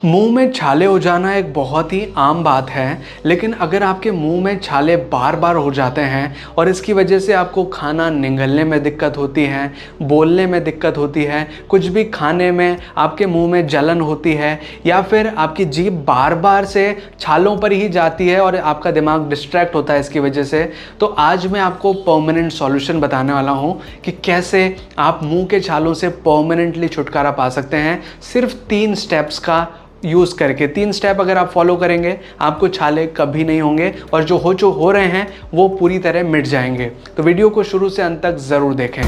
मुंह में छाले हो जाना एक बहुत ही आम बात है, लेकिन अगर आपके मुंह में छाले बार बार हो जाते हैं और इसकी वजह से आपको खाना निगलने में दिक्कत होती है, बोलने में दिक्कत होती है, कुछ भी खाने में आपके मुंह में जलन होती है या फिर आपकी जीभ बार बार से छालों पर ही जाती है और आपका दिमाग डिस्ट्रैक्ट होता है इसकी वजह से, तो आज मैं आपको परमानेंट सॉल्यूशन बताने वाला हूँ कि कैसे आप मुंह के छालों से परमानेंटली छुटकारा पा सकते हैं। सिर्फ 3 स्टेप्स का यूज़ करके 3 स्टेप अगर आप फॉलो करेंगे आपको छाले कभी नहीं होंगे और जो हो रहे हैं वो पूरी तरह मिट जाएंगे। तो वीडियो को शुरू से अंत तक ज़रूर देखें।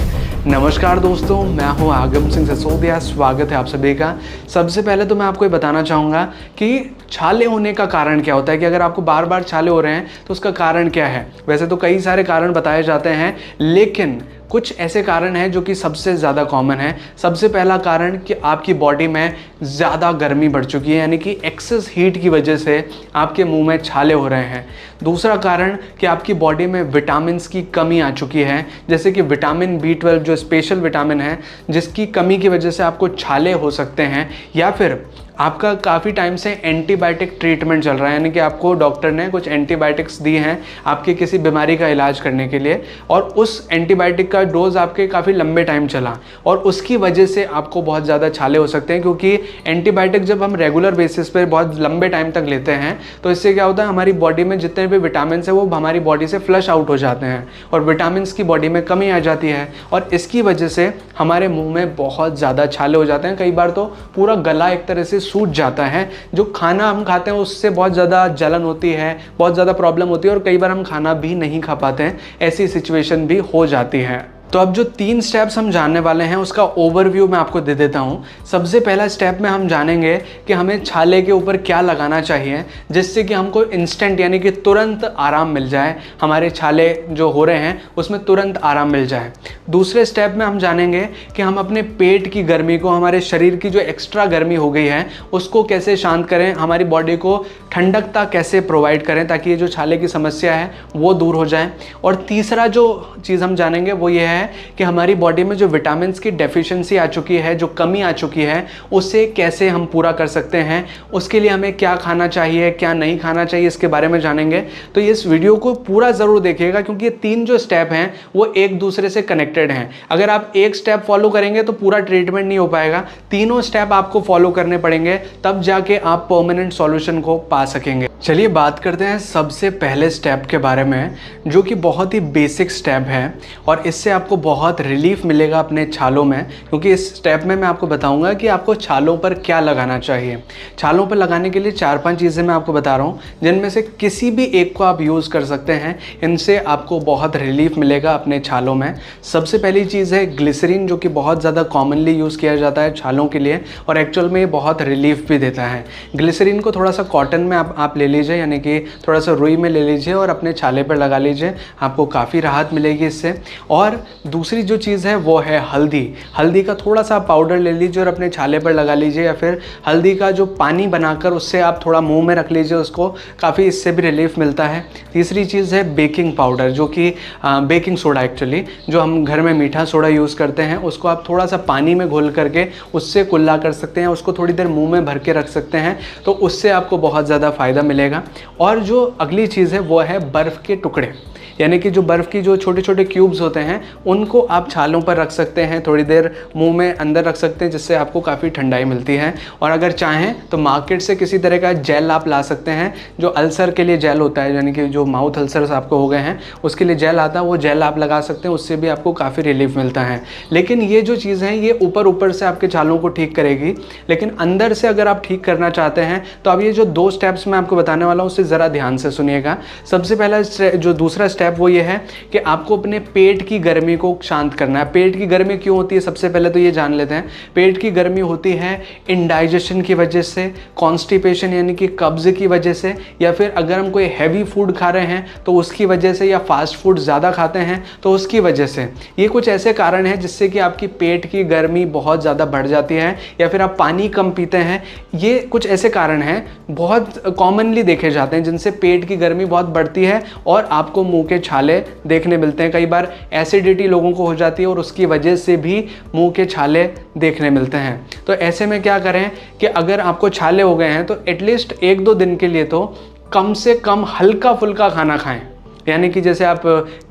नमस्कार दोस्तों, मैं हूं आगम सिंह सिसोदिया, स्वागत है आप सभी का। सबसे पहले तो मैं आपको ये बताना चाहूँगा कि छाले होने का कारण क्या होता है, कि अगर आपको बार बार छाले हो रहे हैं तो उसका कारण क्या है। वैसे तो कई सारे कारण बताए जाते हैं, लेकिन कुछ ऐसे कारण हैं जो कि सबसे ज़्यादा कॉमन है। सबसे पहला कारण कि आपकी बॉडी में ज़्यादा गर्मी बढ़ चुकी है, यानी कि एक्सेस हीट की वजह से आपके मुंह में छाले हो रहे हैं। दूसरा कारण कि आपकी बॉडी में विटामिन्स की कमी आ चुकी है, जैसे कि विटामिन B12 जो स्पेशल विटामिन है, जिसकी कमी की वजह से आपको छाले हो सकते हैं। या फिर आपका काफ़ी टाइम से एंटीबायोटिक ट्रीटमेंट चल रहा है, यानी कि आपको डॉक्टर ने कुछ एंटीबायोटिक्स दी हैं आपके किसी बीमारी का इलाज करने के लिए, और उस एंटीबायोटिक का डोज आपके काफ़ी लंबे टाइम चला और उसकी वजह से आपको बहुत ज़्यादा छाले हो सकते हैं। क्योंकि एंटीबायोटिक जब हम रेगुलर बेसिस पर बहुत लंबे टाइम तक लेते हैं तो इससे क्या होता है, हमारी बॉडी में जितने भी विटामिन है वो हमारी बॉडी से फ्लश आउट हो जाते हैं और विटामिन की बॉडी में कमी आ जाती है, और इसकी वजह से हमारे मुँह में बहुत ज़्यादा छाले हो जाते हैं। कई बार तो पूरा गला एक तरह से सूज जाता है। जो खाना हम खाते हैं उससे बहुत ज़्यादा जलन होती है, बहुत ज़्यादा प्रॉब्लम होती है और कई बार हम खाना भी नहीं खा पाते हैं, ऐसी सिचुएशन भी हो जाती है। तो अब जो 3 स्टेप्स हम जानने वाले हैं उसका ओवरव्यू मैं आपको दे देता हूं। सबसे पहला स्टेप में हम जानेंगे कि हमें छाले के ऊपर क्या लगाना चाहिए जिससे कि हमको इंस्टेंट यानी कि तुरंत आराम मिल जाए, हमारे छाले जो हो रहे हैं उसमें तुरंत आराम मिल जाए। दूसरे स्टेप में हम जानेंगे कि हम अपने पेट की गर्मी को, हमारे शरीर की जो एक्स्ट्रा गर्मी हो गई है उसको कैसे शांत करें, हमारी बॉडी को ठंडकता कैसे प्रोवाइड करें ताकि ये जो छाले की समस्या है वो दूर हो जाए। और तीसरा जो चीज़ हम जानेंगे वो ये है कि हमारी बॉडी में जो विटामिन्स की डेफिशिएंसी आ चुकी है, जो कमी आ चुकी है, उसे कैसे हम पूरा कर सकते हैं, उसके लिए हमें क्या खाना चाहिए, क्या नहीं खाना चाहिए, इसके बारे में जानेंगे। तो इस वीडियो को पूरा ज़रूर देखिएगा क्योंकि ये 3 जो स्टेप हैं वो एक दूसरे से कनेक्टेड हैं। अगर आप एक स्टेप फॉलो करेंगे तो पूरा ट्रीटमेंट नहीं हो पाएगा, तीनों स्टेप आपको फॉलो करने पड़ेंगे, तब जाके आप परमानेंट सॉल्यूशन को पा सकेंगे। चलिए बात करते हैं सबसे पहले स्टेप के बारे में, जो कि बहुत ही बेसिक स्टेप है और इससे आपको बहुत रिलीफ मिलेगा अपने छालों में। क्योंकि इस स्टेप में मैं आपको बताऊंगा कि आपको छालों पर क्या लगाना चाहिए। छालों पर लगाने के लिए 4-5 चीज़ें मैं आपको बता रहा हूँ, जिनमें से किसी भी एक को आप यूज़ कर सकते हैं। इनसे आपको बहुत रिलीफ मिलेगा अपने छालों में। सबसे पहली चीज़ है ग्लिसरीन, जो कि बहुत ज़्यादा कॉमनली यूज़ किया जाता है छालों के लिए और एक्चुअल में ये बहुत रिलीफ भी देता है। ग्लिसरीन को थोड़ा सा कॉटन में आप ले लीजिए, यानी कि थोड़ा सा रुई में ले लीजिए और अपने छाले पर लगा लीजिए, आपको काफ़ी राहत मिलेगी इससे। और दूसरी जो चीज़ है वो है हल्दी। हल्दी का थोड़ा सा पाउडर ले लीजिए और अपने छाले पर लगा लीजिए, या फिर हल्दी का जो पानी बनाकर उससे आप थोड़ा मुंह में रख लीजिए, उसको काफ़ी इससे भी रिलीफ मिलता है। तीसरी चीज़ है बेकिंग पाउडर, जो कि बेकिंग सोडा एक्चुअली, जो हम घर में मीठा सोडा यूज़ करते हैं, उसको आप थोड़ा सा पानी में घोल करके उससे कुल्ला कर सकते हैं, उसको थोड़ी देर मुँह में भर के रख सकते हैं, तो उससे आपको बहुत ज़्यादा फ़ायदा मिलेगा। और जो अगली चीज़ है वो है बर्फ़ के टुकड़े, यानी कि जो बर्फ़ की जो छोटे छोटे क्यूब्स होते हैं उनको आप छालों पर रख सकते हैं, थोड़ी देर मुंह में अंदर रख सकते हैं, जिससे आपको काफ़ी ठंडाई मिलती है। और अगर चाहें तो मार्केट से किसी तरह का जेल आप ला सकते हैं, जो अल्सर के लिए जेल होता है, यानी कि जो माउथ अल्सर्स आपको हो गए हैं उसके लिए जेल आता है, वो जेल आप लगा सकते हैं, उससे भी आपको काफ़ी रिलीफ मिलता है। लेकिन ये जो चीज़ है ये ऊपर से आपके छालों को ठीक करेगी, लेकिन अंदर से अगर आप ठीक करना चाहते हैं तो अब ये जो 2 स्टेप्स मैं आपको बताने वाला हूँ उससे ज़रा ध्यान से सुनिएगा। सबसे पहला जो दूसरा स्टेप वो ये है कि आपको अपने पेट की गर्मी को शांत करना है। पेट की गर्मी क्यों होती है, सबसे पहले तो ये जान लेते हैं। पेट की गर्मी होती है इंडाइजेशन की वजह से, कॉन्स्टिपेशन यानी कि कब्ज़ की वजह से, या फिर अगर हम कोई हैवी फूड खा रहे हैं तो उसकी वजह से, या फास्ट फूड ज़्यादा खाते हैं तो उसकी वजह से। ये कुछ ऐसे कारण हैं जिससे कि आपकी पेट की गर्मी बहुत ज़्यादा बढ़ जाती है, या फिर आप पानी कम पीते हैं। ये कुछ ऐसे कारण हैं बहुत कॉमनली देखे जाते हैं जिनसे पेट की गर्मी बहुत बढ़ती है और आपको मुंह के के छाले देखने मिलते हैं। कई बार एसिडिटी लोगों को हो जाती है और उसकी वजह से भी मुंह के छाले देखने मिलते हैं। तो ऐसे में क्या करें कि अगर आपको छाले हो गए हैं तो एटलीस्ट 1-2 दिन के लिए तो कम से कम हल्का फुल्का खाना खाएं। यानी कि जैसे आप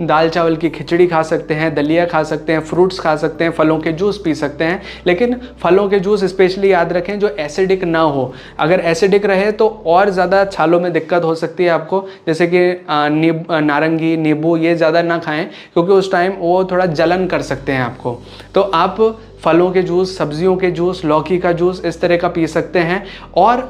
दाल चावल की खिचड़ी खा सकते हैं, दलिया खा सकते हैं, फ्रूट्स खा सकते हैं, फलों के जूस पी सकते हैं, लेकिन फलों के जूस स्पेशली याद रखें जो एसिडिक ना हो। अगर एसिडिक रहे तो और ज़्यादा छालों में दिक्कत हो सकती है आपको, जैसे कि नारंगी, नींबू ये ज़्यादा ना खाएं क्योंकि उस टाइम वो थोड़ा जलन कर सकते हैं आपको। तो आप फलों के जूस, सब्जियों के जूस, लौकी का जूस इस तरह का पी सकते हैं। और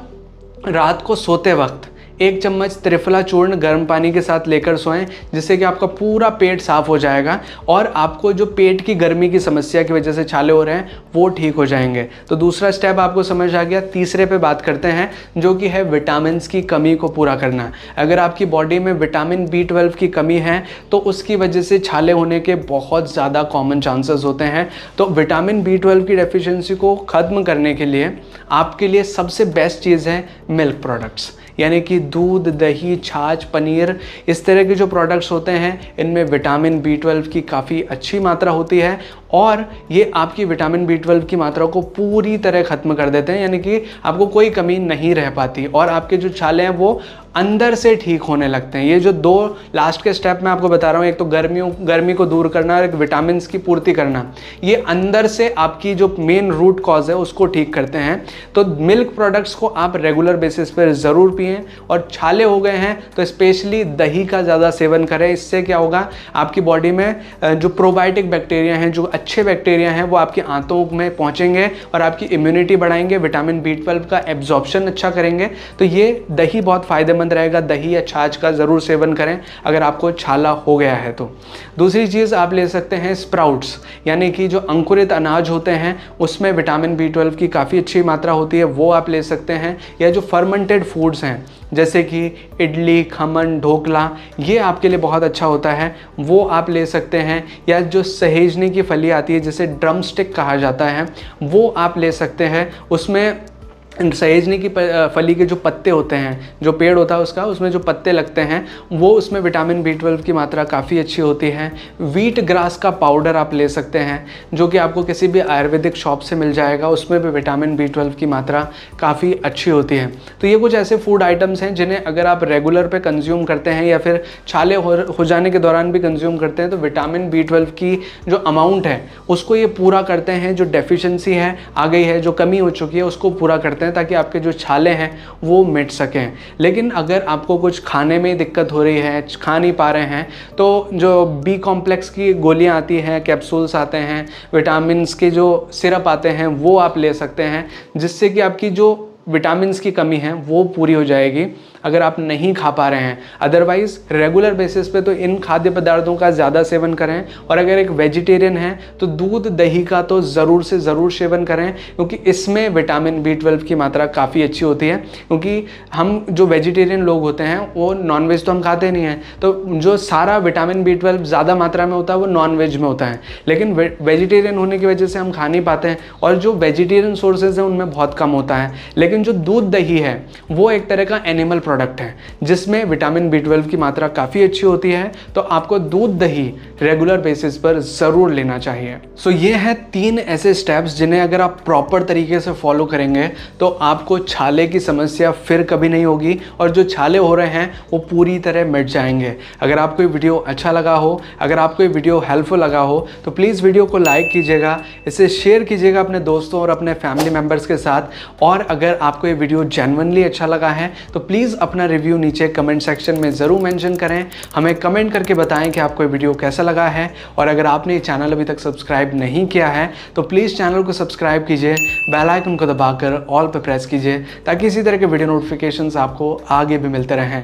रात को सोते वक्त 1 चम्मच त्रिफला चूर्ण गर्म पानी के साथ लेकर सोएं, जिससे कि आपका पूरा पेट साफ हो जाएगा और आपको जो पेट की गर्मी की समस्या की वजह से छाले हो रहे हैं वो ठीक हो जाएंगे। तो दूसरा स्टेप आपको समझ आ गया। तीसरे पे बात करते हैं जो कि है विटामिन की कमी को पूरा करना। अगर आपकी बॉडी में विटामिन B12 की कमी है तो उसकी वजह से छाले होने के बहुत ज़्यादा कॉमन चांसेस होते हैं। तो विटामिन B12 की डेफिशिएंसी को ख़त्म करने के लिए आपके लिए सबसे बेस्ट चीज़ है मिल्क प्रोडक्ट्स, यानी कि दूध, दही, छाछ, पनीर, इस तरह के जो प्रोडक्ट्स होते हैं इनमें विटामिन B12 की काफ़ी अच्छी मात्रा होती है और ये आपकी विटामिन B12 की मात्रा को पूरी तरह ख़त्म कर देते हैं, यानी कि आपको कोई कमी नहीं रह पाती और आपके जो छाले हैं वो अंदर से ठीक होने लगते हैं। ये जो 2 लास्ट के स्टेप मैं आपको बता रहा हूँ, एक तो गर्मी को दूर करना और एक विटामिन की पूर्ति करना, ये अंदर से आपकी जो मेन रूट कॉज है उसको ठीक करते हैं। तो मिल्क प्रोडक्ट्स को आप रेगुलर बेसिस पर ज़रूर पिएं और छाले हो गए हैं तो स्पेशली दही का ज़्यादा सेवन करें। इससे क्या होगा, आपकी बॉडी में जो प्रोबायोटिक बैक्टीरिया हैं, जो अच्छे बैक्टीरिया हैं, वो आपकी आंतों में पहुँचेंगे और आपकी इम्यूनिटी बढ़ाएंगे, विटामिन B12 का एब्जॉर्प्शन अच्छा करेंगे। तो ये दही बहुत फ़ायदेमंद रहेगा। दही या छाछ का ज़रूर सेवन करें अगर आपको छाला हो गया है तो। दूसरी चीज़ आप ले सकते हैं स्प्राउट्स, यानी कि जो अंकुरित अनाज होते हैं उसमें विटामिन B12 की काफ़ी अच्छी मात्रा होती है, वो आप ले सकते हैं। या जो फर्मेंटेड फूड्स हैं जैसे कि इडली, खमन, ढोकला, ये आपके लिए बहुत अच्छा होता है, वो आप ले सकते हैं। या जो सहेजने की फली आती है जिसे ड्रम स्टिक कहा जाता है, वो आप ले सकते हैं। उसमें सहेजने की फली के जो पत्ते होते हैं, जो पेड़ होता है उसका, उसमें जो पत्ते लगते हैं वो, उसमें विटामिन B12 की मात्रा काफ़ी अच्छी होती है। व्हीट ग्रास का पाउडर आप ले सकते हैं जो कि आपको किसी भी आयुर्वेदिक शॉप से मिल जाएगा, उसमें भी विटामिन B12 की मात्रा काफ़ी अच्छी होती है। तो ये कुछ ऐसे फूड आइटम्स हैं जिन्हें अगर आप रेगुलर पे कंज्यूम करते हैं या फिर छाले हो जाने के दौरान भी कंज्यूम करते हैं तो विटामिन B12 की जो अमाउंट है उसको ये पूरा करते हैं। जो डेफिशिएंसी है आ गई है, जो कमी हो चुकी है, उसको पूरा करते हैं ताकि आपके जो छाले हैं वो मिट सकें। लेकिन अगर आपको कुछ खाने में दिक्कत हो रही है, खा नहीं पा रहे हैं, तो जो B कॉम्प्लेक्स की गोलियां आती हैं, कैप्सूल्स आते हैं, विटामिन्स के जो सिरप आते हैं, वो आप ले सकते हैं, जिससे कि आपकी जो विटामिन्स की कमी है वो पूरी हो जाएगी अगर आप नहीं खा पा रहे हैं। अदरवाइज़ रेगुलर बेसिस पे तो इन खाद्य पदार्थों का ज़्यादा सेवन करें। और अगर एक वेजिटेरियन है तो दूध, दही का तो ज़रूर से ज़रूर सेवन करें, क्योंकि इसमें विटामिन B12 की मात्रा काफ़ी अच्छी होती है। क्योंकि हम जो वेजिटेरियन लोग होते हैं वो नॉनवेज तो हम खाते नहीं हैं, तो जो सारा विटामिन B12 ज़्यादा मात्रा में होता है वो नॉनवेज में होता है, लेकिन वेजिटेरियन होने की वजह से हम खा नहीं पाते हैं और जो वेजिटेरियन सोर्सेज हैं उनमें बहुत कम होता है। लेकिन जो दूध, दही है वो एक तरह का एनिमल प्रोडक्ट है जिसमें विटामिन B12 की मात्रा काफ़ी अच्छी होती है। तो आपको दूध, दही रेगुलर बेसिस पर ज़रूर लेना चाहिए। सो ये है 3 ऐसे स्टेप्स जिन्हें अगर आप प्रॉपर तरीके से फॉलो करेंगे तो आपको छाले की समस्या फिर कभी नहीं होगी और जो छाले हो रहे हैं वो पूरी तरह मिट जाएंगे। अगर आपको ये वीडियो अच्छा लगा हो, अगर आपको ये वीडियो हेल्पफुल लगा हो तो प्लीज़ वीडियो को लाइक कीजिएगा, इसे शेयर कीजिएगा अपने दोस्तों और अपने फैमिली मेम्बर्स के साथ। और अगर आपको ये वीडियो जेन्युइनली अच्छा लगा है तो प्लीज़ अपना रिव्यू नीचे कमेंट सेक्शन में ज़रूर मेंशन करें। हमें कमेंट करके बताएं कि आपको ये वीडियो कैसा लगा है। और अगर आपने ये चैनल अभी तक सब्सक्राइब नहीं किया है तो प्लीज़ चैनल को सब्सक्राइब कीजिए, बेल आइकन को दबाकर ऑल पर प्रेस कीजिए ताकि इसी तरह के वीडियो नोटिफिकेशंस आपको आगे भी मिलते रहें।